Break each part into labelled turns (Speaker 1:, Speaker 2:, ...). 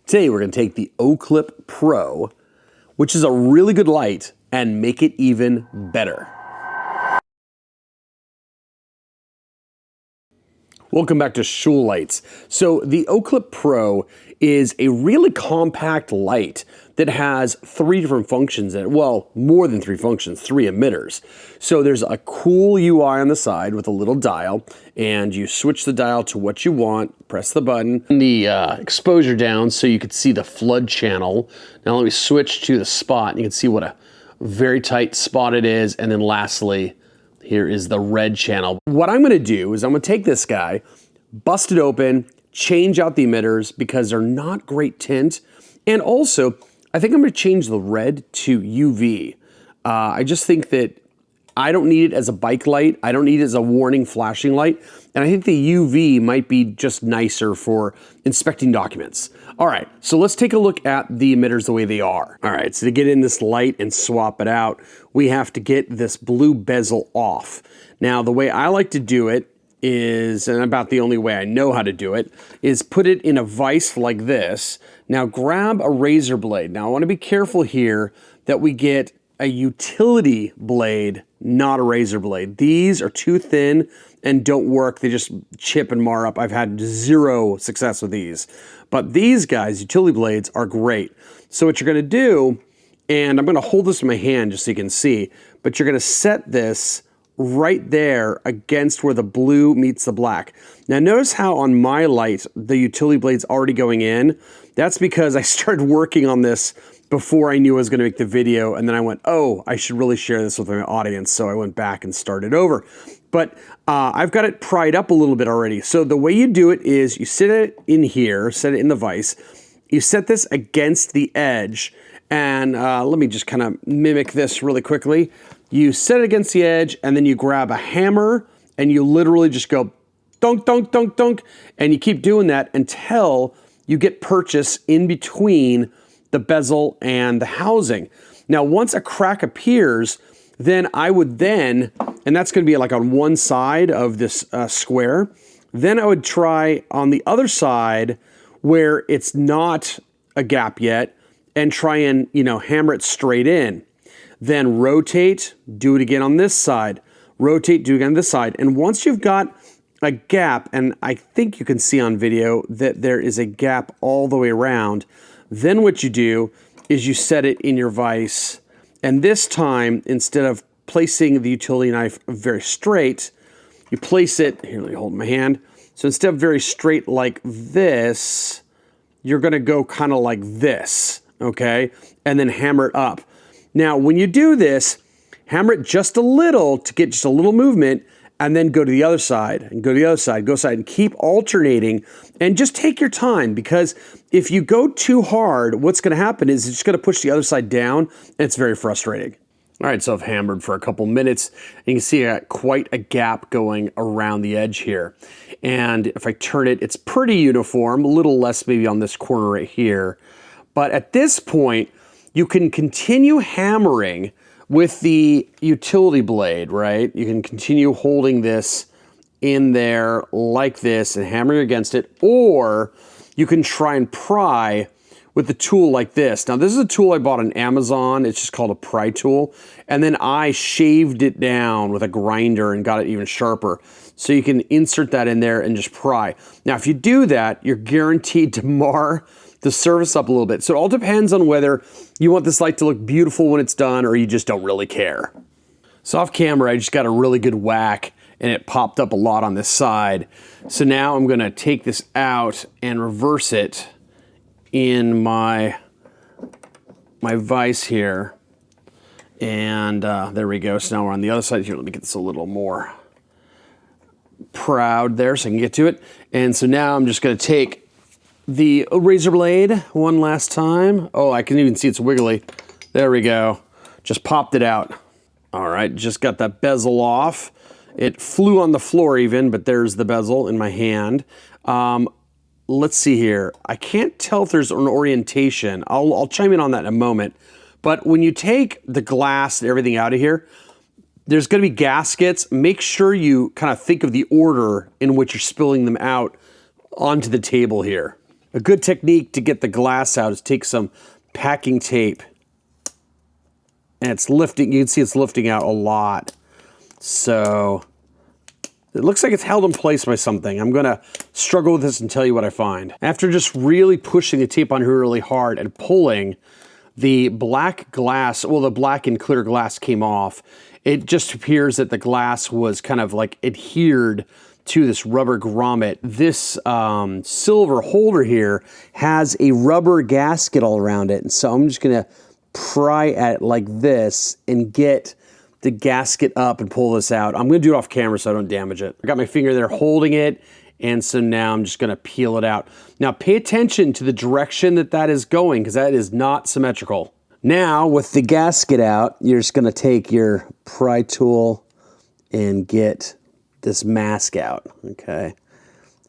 Speaker 1: Today we're going to take the OClip Pro, which is a really good light, and make it even better. Welcome back to Shul Lights. So the OClip Pro is a really compact light that has 3 different functions in it. Well, more than 3 functions, 3 emitters. So there's a cool UI on the side with a little dial, and you switch the dial to what you want, press the button, and the exposure down so you can see the flood channel. Now let me switch to the spot, and you can see what a very tight spot it is, and then lastly, here is the red channel. What I'm gonna do is I'm gonna take this guy, bust it open, change out the emitters because they're not great tint. And also, I think I'm gonna change the red to UV. I just think that I don't need it as a bike light. I don't need it as a warning flashing light. And I think the UV might be just nicer for inspecting documents. All right, so let's take a look at the emitters the way they are. All right, so to get in this light and swap it out, we have to get this blue bezel off. Now, the way I like to do it is, and about the only way I know how to do it, is put it in a vise like this. Now grab a razor blade. Now I wanna be careful here that we get a utility blade, not a razor blade. These are too thin and don't work. They just chip and mar up. I've had 0 success with these. But these guys, utility blades, are great. So what you're gonna do, and I'm gonna hold this in my hand just so you can see, but you're gonna set this right there against where the blue meets the black. Now notice how on my light, the utility blade's already going in. That's because I started working on this before I knew I was gonna make the video, and then I went, oh, I should really share this with my audience, so I went back and started over. But I've got it pried up a little bit already. So the way you do it is you set it in here, set it in the vise, you set this against the edge, and let me just kind of mimic this really quickly. You set it against the edge, and then you grab a hammer, and you literally just go dunk, dunk, dunk, dunk, and you keep doing that until you get purchase in between the bezel and the housing. Now, once a crack appears, then I would then, and that's gonna be like on one side of this square, then I would try on the other side where it's not a gap yet and try and, hammer it straight in. Then rotate, do it again on this side, rotate, do it again on this side. And once you've got a gap, and I think you can see on video that there is a gap all the way around, then what you do is you set it in your vise, and this time, instead of placing the utility knife very straight, you place it, here, let me hold my hand. So instead of very straight like this, you're gonna go kind of like this, okay? And then hammer it up. Now, when you do this, hammer it just a little to get just a little movement, and then go to the other side, and go to the other side, go side, and keep alternating, and just take your time, because if you go too hard, what's gonna happen is it's just gonna push the other side down, and it's very frustrating. All right, so I've hammered for a couple minutes, and you can see I got quite a gap going around the edge here. And if I turn it, it's pretty uniform, a little less maybe on this corner right here. But at this point, you can continue hammering with the utility blade, right? You can continue holding this in there like this and hammering against it, or you can try and pry with the tool like this. Now, this is a tool I bought on Amazon. It's just called a pry tool. And then I shaved it down with a grinder and got it even sharper. So you can insert that in there and just pry. Now, if you do that, you're guaranteed to mar the surface up a little bit. So it all depends on whether you want this light to look beautiful when it's done or you just don't really care. So off camera, I just got a really good whack and it popped up a lot on this side. So now I'm gonna take this out and reverse it in my vise here. And there we go. So now we're on the other side here. Let me get this a little more proud there so I can get to it. And so now I'm just gonna take the razor blade one last time. Oh, I can even see it's wiggly. There we go. Just popped it out. All right, just got that bezel off. It flew on the floor even, but there's the bezel in my hand. Let's see here. I can't tell if there's an orientation. I'll chime in on that in a moment. But when you take the glass and everything out of here, there's gonna be gaskets. Make sure you kind of think of the order in which you're spilling them out onto the table here. A good technique to get the glass out is take some packing tape, and it's lifting. You can see it's lifting out a lot. So it looks like it's held in place by something. I'm gonna struggle with this and tell you what I find. After just really pushing the tape on here really hard and pulling, the black glass, well, the black and clear glass came off. It just appears that the glass was kind of like adhered to this rubber grommet. This silver holder here has a rubber gasket all around it. And so I'm just gonna pry at it like this and get the gasket up and pull this out. I'm gonna do it off camera so I don't damage it. I got my finger there holding it, and so now I'm just gonna peel it out. Now pay attention to the direction that that is going, because that is not symmetrical. Now with the gasket out, you're just gonna take your pry tool and get this mask out, okay?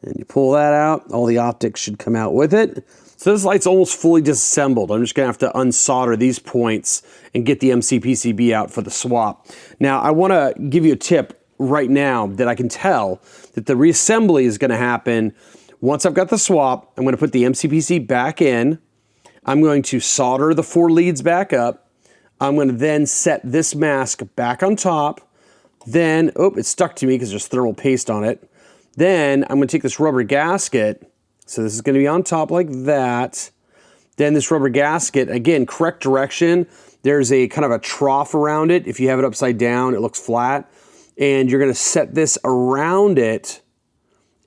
Speaker 1: And you pull that out, all the optics should come out with it. So this light's almost fully disassembled. I'm just gonna have to unsolder these points and get the MCPCB out for the swap. Now, I wanna give you a tip right now that I can tell that the reassembly is gonna happen once I've got the swap. I'm gonna put the MCPC back in. I'm going to solder the 4 leads back up. I'm gonna then set this mask back on top. Then, oh, it stuck to me because there's thermal paste on it. Then I'm gonna take this rubber gasket. So this is gonna be on top like that. Then this rubber gasket, again, correct direction. There's a kind of a trough around it. If you have it upside down, it looks flat. And you're gonna set this around it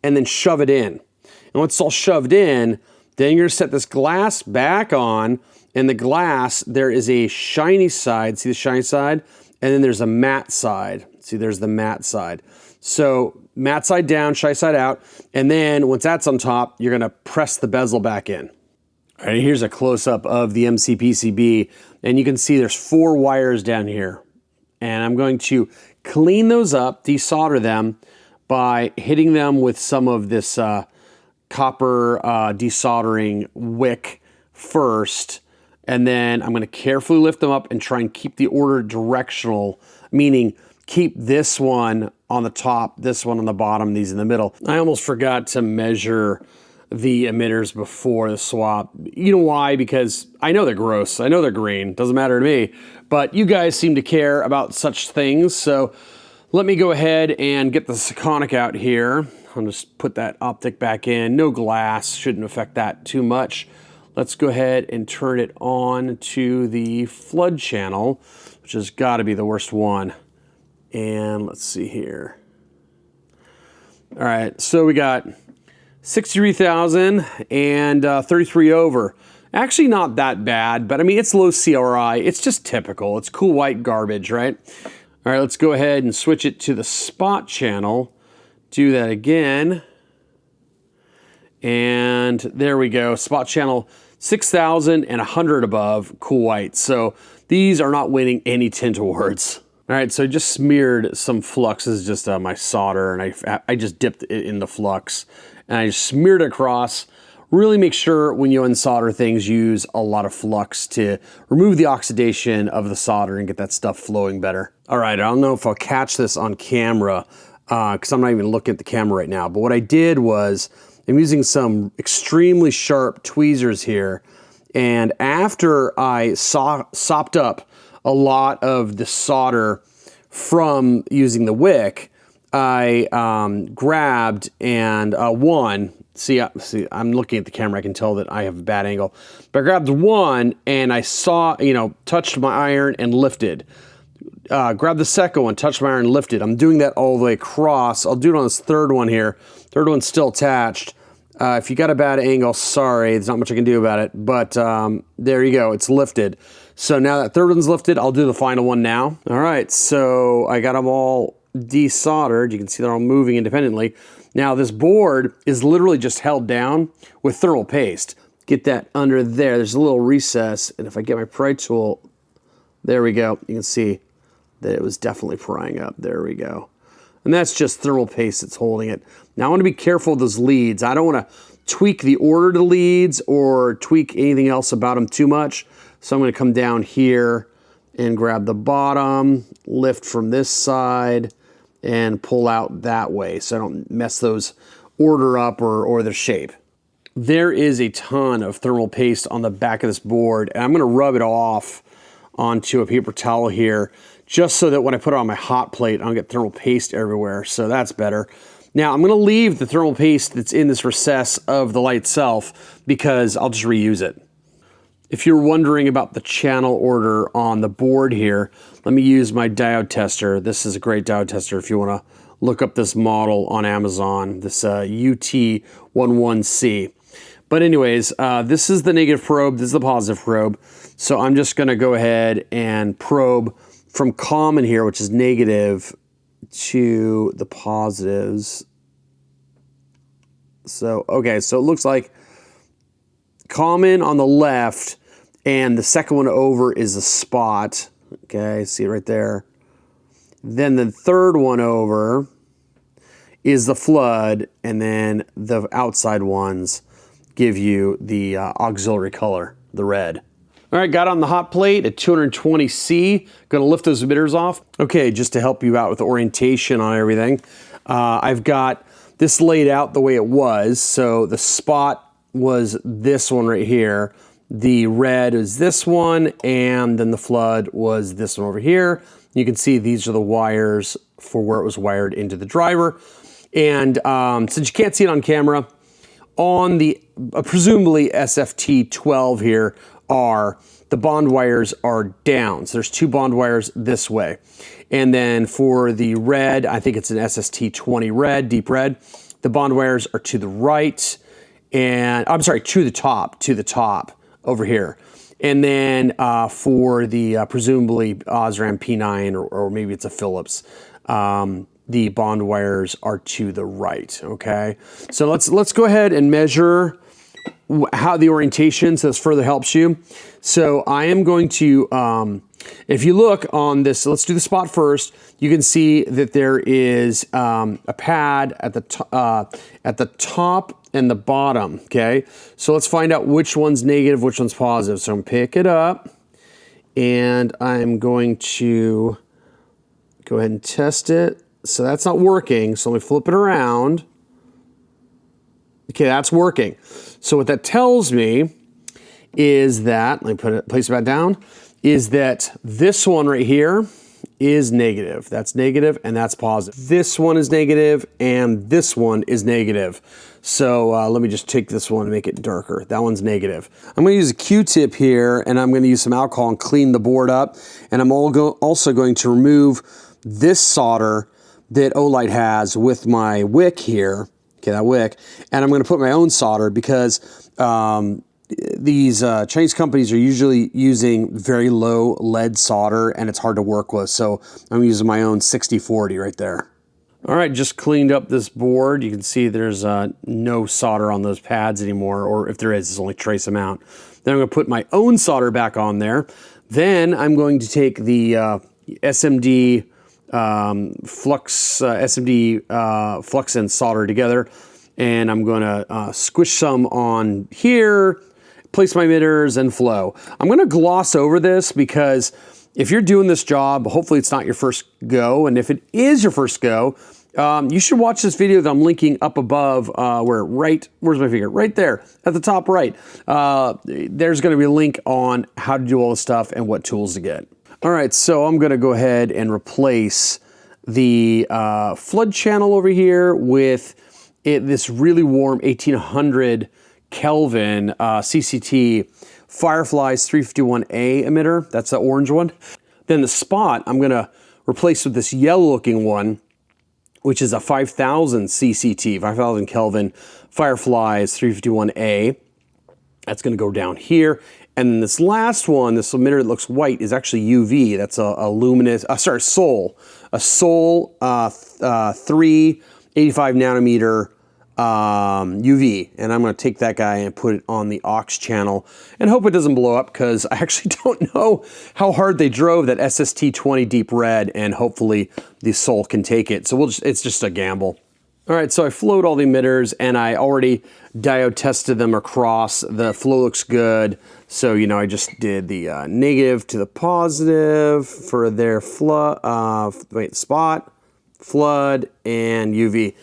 Speaker 1: and then shove it in. And once it's all shoved in, then you're gonna set this glass back on, and the glass, there is a shiny side, see the shiny side? And then there's a matte side. See, there's the matte side. So matte side down, shiny side out, and then once that's on top, you're gonna press the bezel back in. All right, here's a close-up of the MCPCB, and you can see there's 4 wires down here. And I'm going to clean those up, desolder them by hitting them with some of this copper desoldering wick first, and then I'm gonna carefully lift them up and try and keep the order directional, meaning keep this one on the top, this one on the bottom, these in the middle. I almost forgot to measure the emitters before the swap. You know why? Because I know they're gross, I know they're green, doesn't matter to me, but you guys seem to care about such things, so let me go ahead and get the Seconic out here. I'll just put that optic back in. No glass, shouldn't affect that too much. Let's go ahead and turn it on to the flood channel, which has got to be the worst one. And let's see here. All right, so we got 63,000 and 33 over. Actually not that bad, but I mean, it's low CRI. It's just typical. It's cool white garbage, right? All right, let's go ahead and switch it to the spot channel. Do that again. And there we go, spot channel 6,000 and 100 above, cool white. So these are not winning any tint awards. All right, so I just smeared some flux. This is just my solder, and I just dipped it in the flux, and I just smeared it across. Really make sure when you unsolder things, use a lot of flux to remove the oxidation of the solder and get that stuff flowing better. All right, I don't know if I'll catch this on camera, because I'm not even looking at the camera right now, but what I did was, I'm using some extremely sharp tweezers here, and after I sopped up a lot of the solder from using the wick, I grabbed and see, I'm looking at the camera, I can tell that I have a bad angle, but I grabbed one and I saw, touched my iron and lifted. Grab the second one, touch my iron, lift it. I'm doing that all the way across. I'll do it on this third one here. Third one's still attached. If you got a bad angle, sorry, there's not much I can do about it, but there you go, it's lifted. So now that third one's lifted, I'll do the final one now. All right, so I got them all desoldered. You can see they're all moving independently. Now this board is literally just held down with thermal paste. Get that under there. There's a little recess, and if I get my pry tool, there we go. You can see that it was definitely prying up. There we go. And that's just thermal paste that's holding it. Now I want to be careful of those leads. I don't want to tweak the order to leads or tweak anything else about them too much. So I'm going to come down here and grab the bottom, lift from this side, and pull out that way so I don't mess those order up or their shape. there is a ton of thermal paste on the back of this board, and I'm gonna rub it off onto a paper towel here, just so that when I put it on my hot plate, I don't get thermal paste everywhere, so that's better. Now, I'm gonna leave the thermal paste that's in this recess of the light itself because I'll just reuse it. If you're wondering about the channel order on the board here, let me use my diode tester. This is a great diode tester if you wanna look up this model on Amazon, this UT11C. But anyways, this is the negative probe, this is the positive probe. So I'm just gonna go ahead and probe from common here, which is negative, to the positives. So, okay, so it looks like common on the left, and the second one over is a spot. Okay, see it right there. Then the third one over is the flood, and then the outside ones give you the auxiliary color, the red. All right, got on the hot plate at 220C. Gonna lift those emitters off. Okay, just to help you out with the orientation on everything, I've got this laid out the way it was. So the spot was this one right here. The red is this one, and then the flood was this one over here. You can see these are the wires for where it was wired into the driver. And since you can't see it on camera, on the presumably SFT12 here the bond wires are down. So there's two bond wires this way. And then for the red, I think it's an SST20 red, deep red, the bond wires are to the right, and I'm sorry, to the top over here. And then for the presumably Osram P9 or maybe it's a Phillips, the bond wires are to the right, okay? So let's go ahead and measure how the orientation, so this further helps you. So I am going to, if you look on this, so let's do the spot first, you can see that there is a pad at the top and the bottom, okay? So let's find out which one's negative, which one's positive. So I'm gonna pick it up, and I'm going to go ahead and test it. So that's not working, so let me flip it around. Okay, that's working. So what that tells me is that, let me place it back down, is that this one right here is negative. That's negative and that's positive. This one is negative and this one is negative. So let me just take this one and make it darker. That one's negative. I'm gonna use a Q-tip here, and I'm gonna use some alcohol and clean the board up. And I'm also going to remove this solder that OLight has with my wick here. Okay, that wick, and I'm going to put my own solder because these Chinese companies are usually using very low lead solder, and it's hard to work with. So I'm using my own 6040 right there. All right, just cleaned up this board. You can see there's no solder on those pads anymore, or if there is, it's only trace amount. Then I'm going to put my own solder back on there. Then I'm going to take the SMD flux and solder together, and I'm gonna squish some on here, place my emitters, and flow. I'm gonna gloss over this because if you're doing this job, hopefully it's not your first go, and if it is your first go, you should watch this video that I'm linking up above, where's my finger? Right there, at the top right. There's gonna be a link on how to do all this stuff and what tools to get. All right, so I'm gonna go ahead and replace the flood channel over here with this really warm 1800 Kelvin CCT Firefly's 351A emitter. That's the orange one. Then the spot I'm gonna replace with this yellow looking one, which is a 5000 CCT, 5000 Kelvin Firefly's 351A. That's gonna go down here. And then this last one, this emitter that looks white, is actually UV. That's a luminous, Sol. A Sol 385 nanometer UV. And I'm gonna take that guy and put it on the aux channel and hope it doesn't blow up, because I actually don't know how hard they drove that SST20 deep red, and hopefully the Sol can take it. So it's just a gamble. All right, so I flowed all the emitters, and I already diode tested them across. The flow looks good. So, you know, I just did the negative to the positive for their spot, flood, and UV.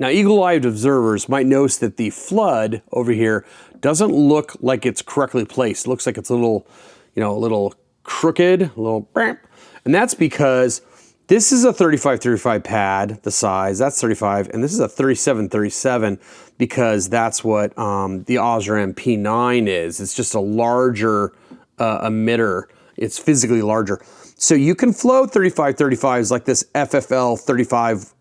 Speaker 1: Now, eagle-eyed observers might notice that the flood over here doesn't look like it's correctly placed. It looks like it's a little, a little crooked, a little, and that's because this is a 35-35 pad, the size, that's 35, and this is a 37-37 because that's what the Osram P9 is. It's just a larger emitter. It's physically larger. So you can flow 35-35s like this FFL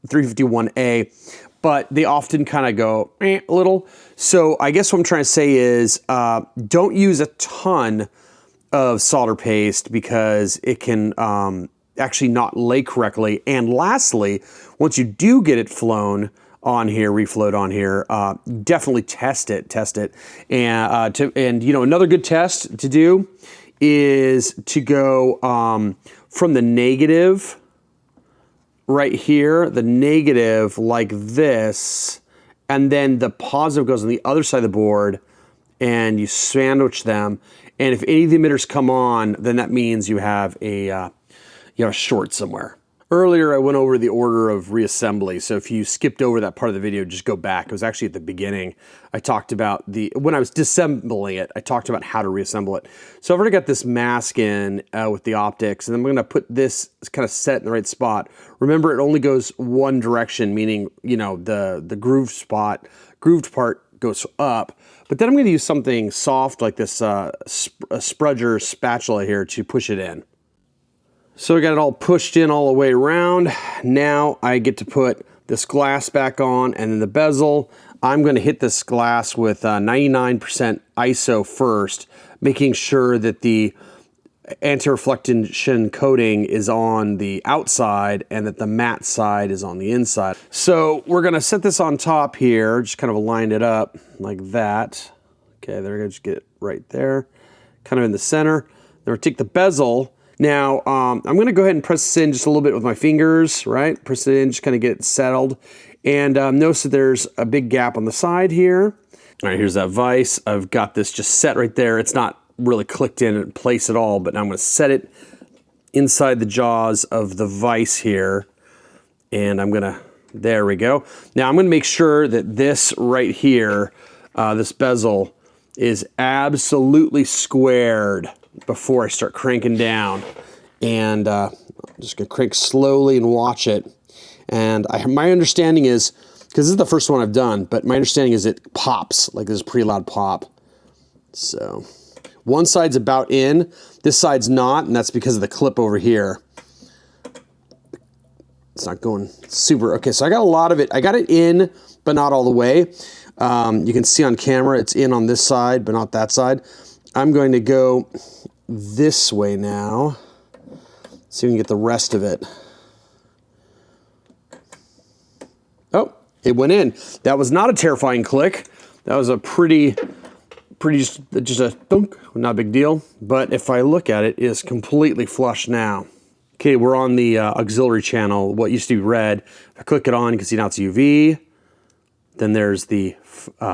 Speaker 1: 351A, but they often kind of go a little. So I guess what I'm trying to say is don't use a ton of solder paste because it can actually not lay correctly. And lastly, once you do get it flown on here, reflowed on here, definitely test it. And another good test to do is to go from the negative right here, the negative like this, and then the positive goes on the other side of the board, and you sandwich them. And if any of the emitters come on, then that means you have a short somewhere. Earlier, I went over the order of reassembly. So if you skipped over that part of the video, just go back. It was actually at the beginning. I talked about when I was disassembling it, I talked about how to reassemble it. So I've already got this mask in with the optics, and I'm gonna put this kind of set in the right spot. Remember, it only goes one direction, meaning, the grooved part goes up. But then I'm gonna use something soft like this a Sprudger spatula here to push it in. So we got it all pushed in all the way around. Now I get to put this glass back on and then the bezel. I'm going to hit this glass with 99% ISO first, making sure that the anti-reflection coating is on the outside and that the matte side is on the inside. So we're going to set this on top here, just kind of align it up like that. Okay, there we go, just get it right there, kind of in the center. Then we'll take the bezel. Now, I'm going to go ahead and press this in just a little bit with my fingers, right? Press it in, just kind of get it settled. And notice that there's a big gap on the side here. All right, here's that vise. I've got this just set right there. It's not really clicked in place at all, but I'm going to set it inside the jaws of the vise here. And I'm going to, there we go. Now, I'm going to make sure that this right here, this bezel, is absolutely squared before I start cranking down. And I'm just gonna crank slowly and watch it. And my understanding is, because this is the first one I've done, but my understanding is it pops, like there's a pretty loud pop. So one side's about in, this side's not, and that's because of the clip over here. It's not going super, okay, so I got a lot of it. I got it in, but not all the way. You can see on camera it's in on this side, but not that side. I'm going to go this way now, so we can get the rest of it. Oh, it went in. That was not a terrifying click. That was a pretty just a thunk, not a big deal. But if I look at it, it is completely flush now. Okay, we're on the auxiliary channel, what used to be red. If I click it on, you can see now it's UV. Then there's the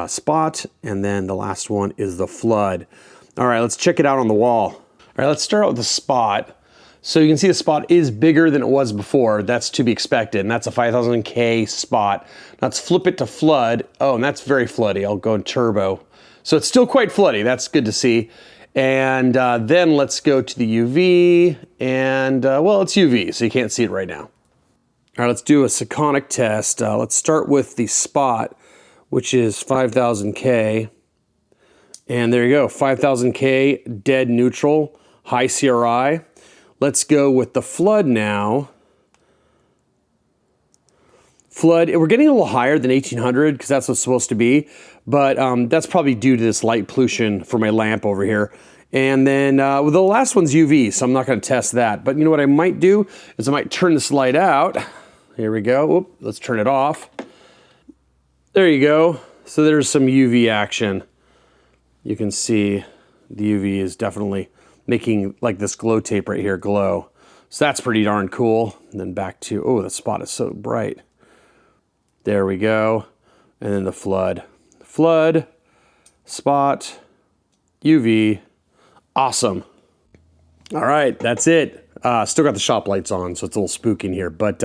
Speaker 1: spot, and then the last one is the flood. All right, let's check it out on the wall. All right, let's start out with the spot. So you can see the spot is bigger than it was before. That's to be expected, and that's a 5000K spot. Now let's flip it to flood. Oh, and that's very floody. I'll go turbo. So it's still quite floody. That's good to see. And then let's go to the UV, and well, it's UV, so you can't see it right now. All right, let's do a Sekonic test. Let's start with the spot, which is 5000K. And there you go, 5000K, dead neutral, high CRI. Let's go with the flood now. Flood, we're getting a little higher than 1800 because that's what's supposed to be, but that's probably due to this light pollution for my lamp over here. And then well, the last one's UV, so I'm not gonna test that. But you know what I might do is I might turn this light out. Here we go, oop, let's turn it off. There you go, so there's some UV action. You can see the UV is definitely making like this glow tape right here glow. So that's pretty darn cool. And then back to, oh, the spot is so bright. There we go. And then the flood. Flood, spot, UV, awesome. All right, that's it. Still got the shop lights on, so it's a little spooky in here. But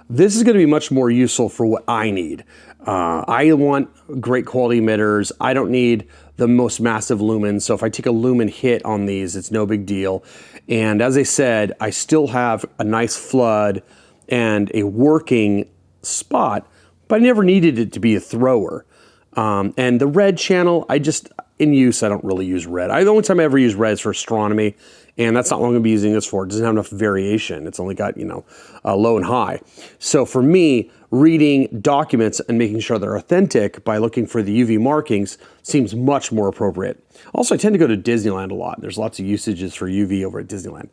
Speaker 1: This is going to be much more useful for what I need. I want great quality emitters. I don't need the most massive lumens. So if I take a lumen hit on these, it's no big deal. And as I said, I still have a nice flood and a working spot, but I never needed it to be a thrower. And the red channel, in use, I don't really use red. The only time I ever use red is for astronomy, and that's not what I'm going to be using this for. It doesn't have enough variation. It's only got, low and high. So for me, reading documents and making sure they're authentic by looking for the UV markings seems much more appropriate. Also, I tend to go to Disneyland a lot. There's lots of usages for UV over at Disneyland.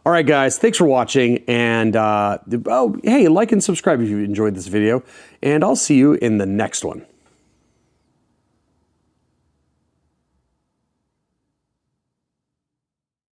Speaker 1: All right, guys, thanks for watching. And hey, like and subscribe if you enjoyed this video. And I'll see you in the next one.